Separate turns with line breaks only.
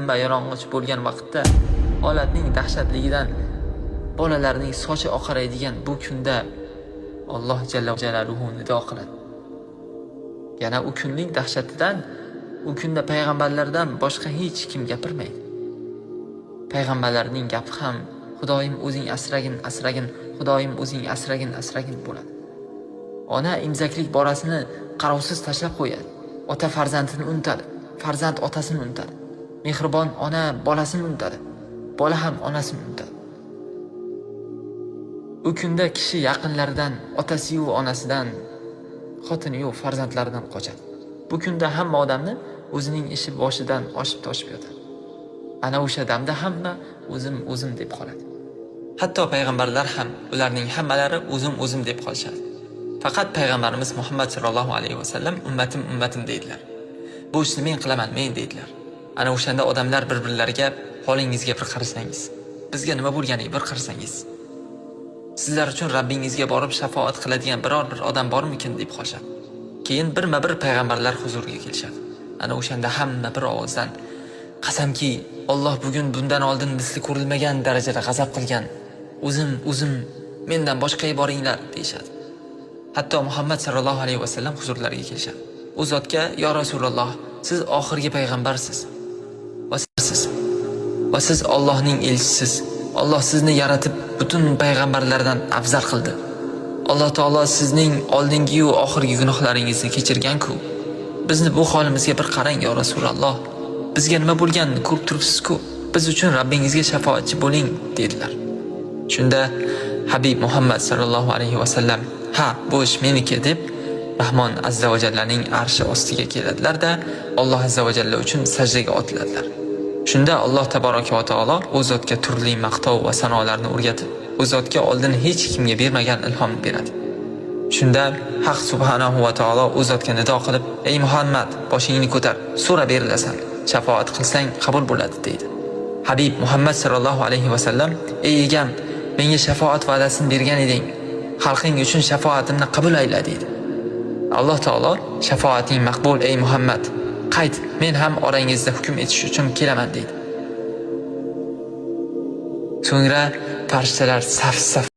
hamma yalang'och bo'lgan vaqtda holatning dahshatligidan bolalarning sochi oqaraydigan bu kunda Alloh jalla jalaluhu nido qiladi. Yana u kunning dahshatidan u kunda payg'ambarlardan boshqa hech kim gapirmaydi. Payg'ambarlarning gapi ham Xudoyim o'zing asragin, asragin, Xudoyim o'zing asragin, asragin bo'ladi. Ona imzaklik borasini qarovsiz tashlab qo'yadi. Ota farzandini unutadi, farzand otasini unutadi. Mehribon ona bolasini unutadi, bola ham onasini unutadi. U kunda kishi yaqinlaridan, otasi-yu onasidan, xotini-yu farzandlaridan qochadi. Bu kunda hamma odamni o'zining ishi boshidan oshib-toshib yotadi. Ana o'sha damda hamma o'zim deb qoladi. Hatto payg'ambarlar ham ularning hammalari o'zim deb qolishadi. Faqat payg'ambarimiz Muhammad sallallohu alayhi vasallam ummatim deydilar. Bu ishni men qilaman, men deydilar. Ana o'shanda odamlar bir-birlariga holingizga bir qarasangiz, bizga nima bo'lganiga bir qarasangiz, sizlar uchun Rabbingizga borib shafoat qiladigan biror bir odam bormikin deb qolishadi. Keyin birma-bir payg'ambarlar huzuriga kelishadi. Ana o'shanda hamma bir ovozdan qasamki, Alloh bugun bundan oldin misli ko'rilmagan darajada g'azab qilgan. O'zim mendan boshqaga boringlar deyshadi. Hatto Muhammad sallallohu alayhi vasallam huzurlariga kelishadi. U zotga: "Ya Rasululloh, siz oxirgi payg'ambarsiz va siz Allohning elchisiz. Alloh sizni yaratib butun payg'ambarlardan afzal qildi. Alloh taolo sizning oldingi va oxirgi gunohlaringizni kechirgan-ku. Bizni bu holimizga bir qarang ya Rasululloh. Bizga nima bo'lganini ko'rib turibsiz-ku. Biz uchun Rabbingizga shafoatchi bo'ling" dedilar. Shunda Habib Muhammad sallallohu alayhi vasallam: "Ha, bu ish meniki" deb Rahmon azza va jallaning arshi ostiga keladilar-da, Alloh azza va jalla uchun sajdaga otiladilar. Shunda Alloh taboraka va taolo u zotga turli maqtov va sanolarni o'rgatib, u zotga oldin hech kimga bermagan ilhom beradi. Shunda Haq subhanahu va taolo u zotga nido qilib: "Ey Muhammad, boshingni ko'tar, so'ra berilasan, shafoat qilsang qabul bo'ladi" deydi. Habib Muhammad sallallohu alayhi vasallam: "Ey egam, menga shafoat va'dasini bergan eding. Xalqing uchun shafoatimni qabul ayla" deydi. Alloh taolo: "Shafoating maqbul ey Muhammad. Qayt, men ham orangizda hukm etish uchun kelaman" deydi. So'ngra farishtalar saf